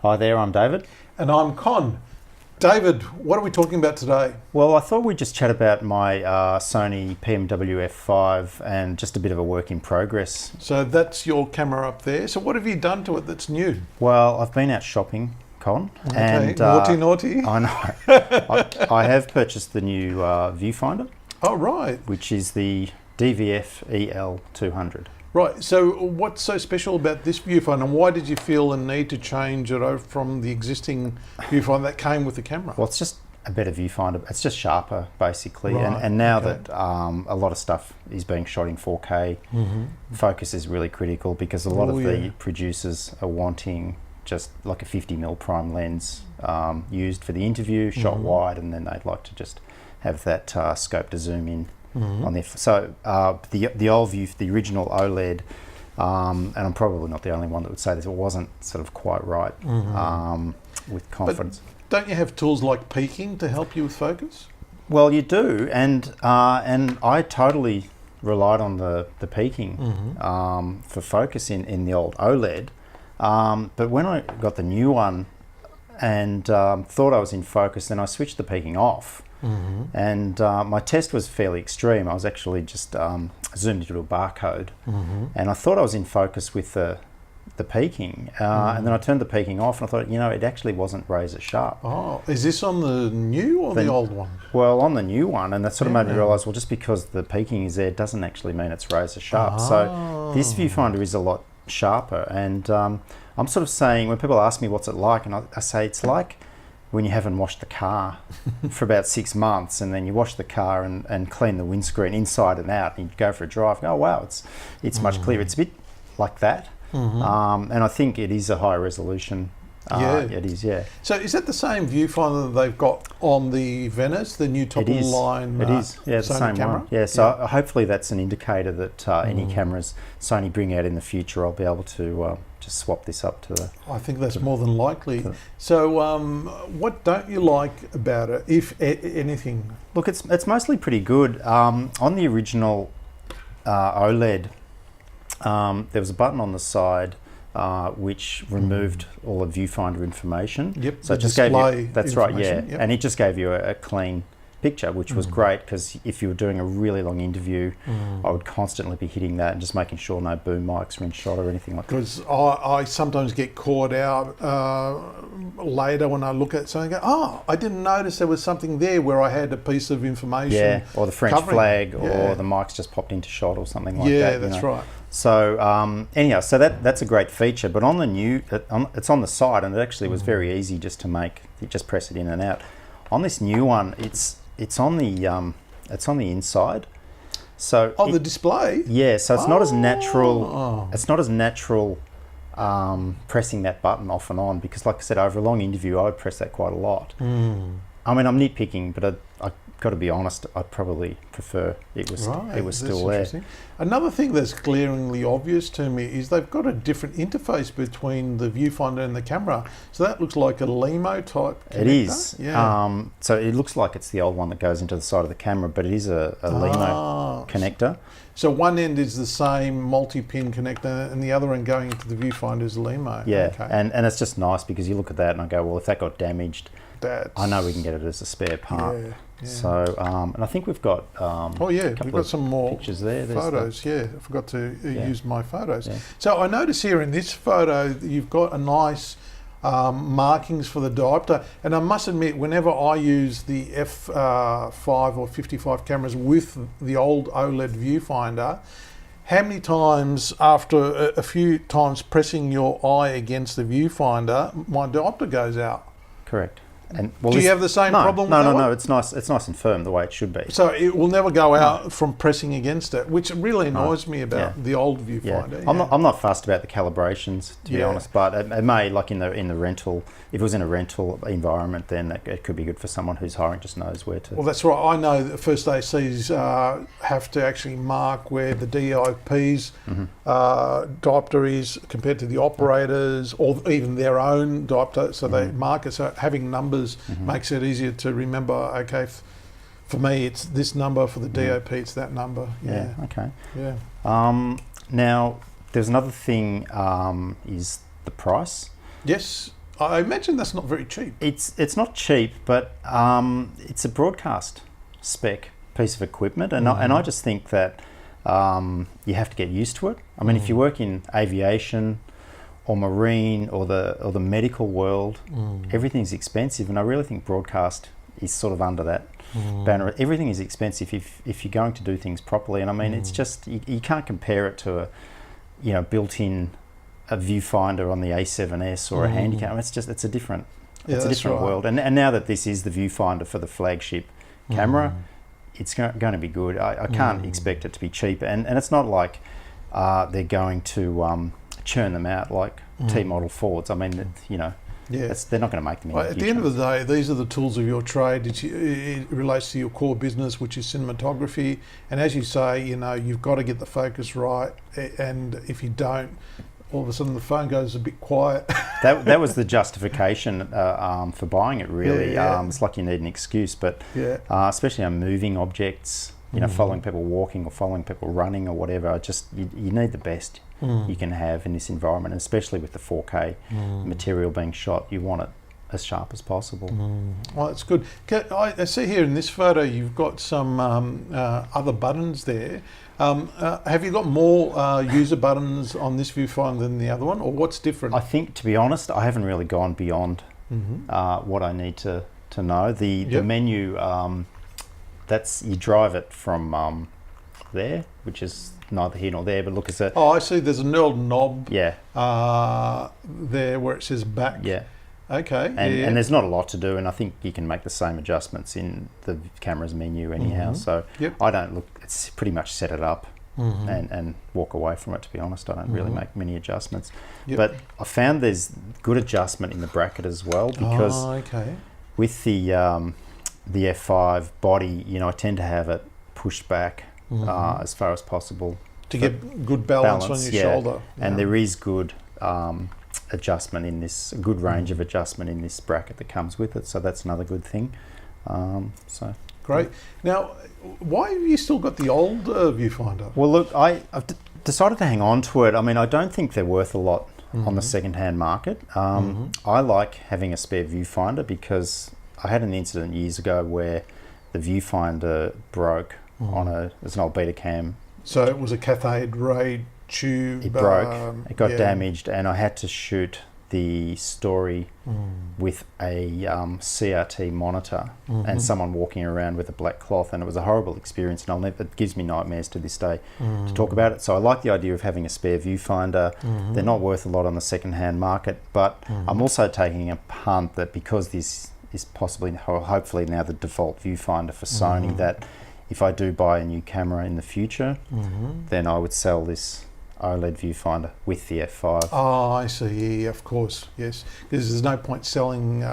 Hi there, I'm David. And I'm Con. David, what are we talking about today? Well, I thought we'd just chat about my Sony DVF-EL200 and just a bit of a work in progress. So that's your camera up there. So what have you done to it that's new? Well, I've been out shopping, Con. Okay, And, naughty. I know. I have purchased the new viewfinder. Oh, right. Which is the DVF-EL200. Right, so what's so special about this viewfinder and why did you feel the need to change it over from the existing viewfinder that came with the camera? Well, it's just a better viewfinder. It's just sharper, basically. Right, and now that a lot of stuff is being shot in 4K, focus is really critical because a lot of the producers are wanting just like a 50mm prime lens used for the interview, shot wide, and then they'd like to just have that scope to zoom in. On there. So the old view, the original OLED, and I'm probably not the only one that would say this, it wasn't sort of quite right with confidence. But don't you have tools like peaking to help you with focus? Well, you do, and I totally relied on the peaking for focus in the old OLED. But when I got the new one and thought I was in focus, then I switched the peaking off. And my test was fairly extreme. I was actually just zoomed into a barcode, and I thought I was in focus with the peaking, and then I turned the peaking off, and I thought, you know, it actually wasn't razor sharp. Oh, is this on the new or the old one? Well, on the new one, and that sort of made me realise, well, just because the peaking is there doesn't actually mean it's razor sharp. So this viewfinder is a lot sharper, and I'm sort of saying, when people ask me what's it like, and I say it's like when you haven't washed the car for about 6 months, and then you wash the car and clean the windscreen inside and out, and you go for a drive and go, oh wow, it's much clearer. It's a bit like that. And I think it is a high resolution. It is, yeah. So is that the same viewfinder that they've got on the Venice, the new top of the line It is, yeah, the same camera? one. Yeah, so hopefully that's an indicator that any cameras Sony bring out in the future, I'll be able to just swap this up to the... I think that's more than likely. So what don't you like about it, if anything? Look, it's mostly pretty good. On the original OLED, there was a button on the side which removed all the viewfinder information. Yep, so it just gave you, that's right, yeah. Yep. And it just gave you a clean picture, which was great, because if you were doing a really long interview, I would constantly be hitting that and just making sure no boom mics were in shot or anything like that. Because I sometimes get caught out later when I look at something and go, oh, I didn't notice there was something there where I had a piece of information. Yeah, or the French flag, or the mics just popped into shot or something like that. Yeah, that's right. So anyhow, so that's a great feature. But on the new, it's on the side, and it actually was very easy just to make. You just press it in and out. On this new one, it's on the inside. So the display. Yeah, so it's not as natural. It's not as natural pressing that button off and on, because, like I said, over a long interview, I would press that quite a lot. I mean, I'm nitpicking, but I got to be honest, I'd probably prefer it was still there. Another thing that's glaringly obvious to me is they've got a different interface between the viewfinder and the camera. So that looks like a LEMO type connector. It is. Yeah. So it looks like it's the old one that goes into the side of the camera, but it is a LEMO connector. So one end is the same multi-pin connector, and the other end going into the viewfinder is LEMO. Yeah, okay. and it's just nice because you look at that and I go, well, if that got damaged, I know we can get it as a spare part. Yeah. So, and I think we've got we've got some more pictures there. Photos, I forgot to use my photos. Yeah. So I notice here in this photo that you've got a nice markings for the diopter, and I must admit, whenever I use the f5 or 55 cameras with the old OLED viewfinder, how many times after a few times pressing your eye against the viewfinder, my diopter goes out? Correct. And do you have the same problem with that one? No, it's nice and firm the way it should be. So it will never go out from pressing against it, which really annoys me about the old viewfinder. Yeah. I'm not fussed about the calibrations, to be honest, but it may, like in the rental, if it was in a rental environment, then it could be good for someone who's hiring, just knows where to. Well, that's right. I know that first ACs have to actually mark where the DIP's diopter is compared to the operators, or even their own diopter, so they mark it. So having numbers makes it easier to remember. Okay, for me it's this number, for the DOP it's that number. Yeah. Okay. Yeah. Now there's another thing, is the price. Yes, I imagine that's not very cheap. It's not cheap, but it's a broadcast spec piece of equipment, and I just think that you have to get used to it. I mean, if you work in aviation or marine or the medical world, everything's expensive, and I really think broadcast is sort of under that banner. Everything is expensive if you're going to do things properly, and I mean it's just you can't compare it to a built-in a viewfinder on the A7S or a Handycam. It's a different world, and now that this is the viewfinder for the flagship camera, it's going to be good. I can't expect it to be cheap, and it's not like they're going to churn them out like T-model Fords. I mean, they're not going to make them. At the end of the day, these are the tools of your trade. It relates to your core business, which is cinematography. And as you say, you've got to get the focus right. And if you don't, all of a sudden the phone goes a bit quiet. that was the justification for buying it, really. It's like you need an excuse, but especially on moving objects, following people walking or following people running or whatever, you need the best you can have in this environment, and especially with the 4K material being shot, you want it as sharp as possible. Well, that's good. I see here in this photo you've got some other buttons there. Have you got more user buttons on this viewfinder than the other one, or what's different? I think, to be honest, I haven't really gone beyond what I need to know. The menu, you drive it from there, which is neither here nor there, but look, it's a... Oh, I see, there's an old knob there where it says back. Yeah. Okay. And there's not a lot to do, and I think you can make the same adjustments in the camera's menu anyhow, so I don't look... It's pretty much set it up and walk away from it, to be honest. I don't really make many adjustments. But I found there's good adjustment in the bracket as well, because with the F5 body, I tend to have it pushed back as far as possible to get good balance on your shoulder. And there is good adjustment in this, a good range of adjustment in this bracket that comes with it, so that's another good thing. Great. Now, why have you still got the old viewfinder? Well, look, I've decided to hang on to it. I mean, I don't think they're worth a lot on the second-hand market. I like having a spare viewfinder because I had an incident years ago where the viewfinder broke it's an old Betacam. So it was a cathode ray tube. It broke, it got damaged, and I had to shoot the story with a CRT monitor and someone walking around with a black cloth, and it was a horrible experience, and it gives me nightmares to this day to talk about it. So I like the idea of having a spare viewfinder. They're not worth a lot on the second-hand market, but I'm also taking a punt that because this is possibly, or hopefully now, the default viewfinder for Sony, that if I do buy a new camera in the future, then I would sell this OLED viewfinder with the F5. Oh, I see. Yeah, of course, yes. Because there's no point selling.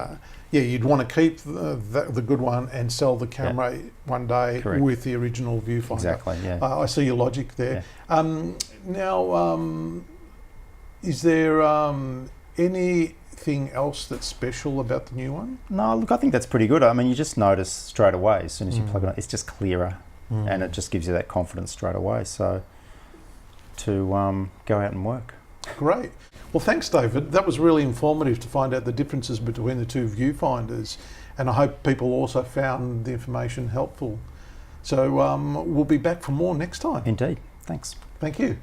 You'd want to keep the good one and sell the camera one day with the original viewfinder. Exactly. Yeah. I see your logic there. Yeah. Now, is there anything else that's special about the new one? No, look, I think that's pretty good. I mean, you just notice straight away as soon as you plug it on, it's just clearer, and it just gives you that confidence straight away. So, to go out and work. Great. Well, thanks, David. That was really informative to find out the differences between the two viewfinders, and I hope people also found the information helpful. So we'll be back for more next time. Indeed. Thanks. Thank you.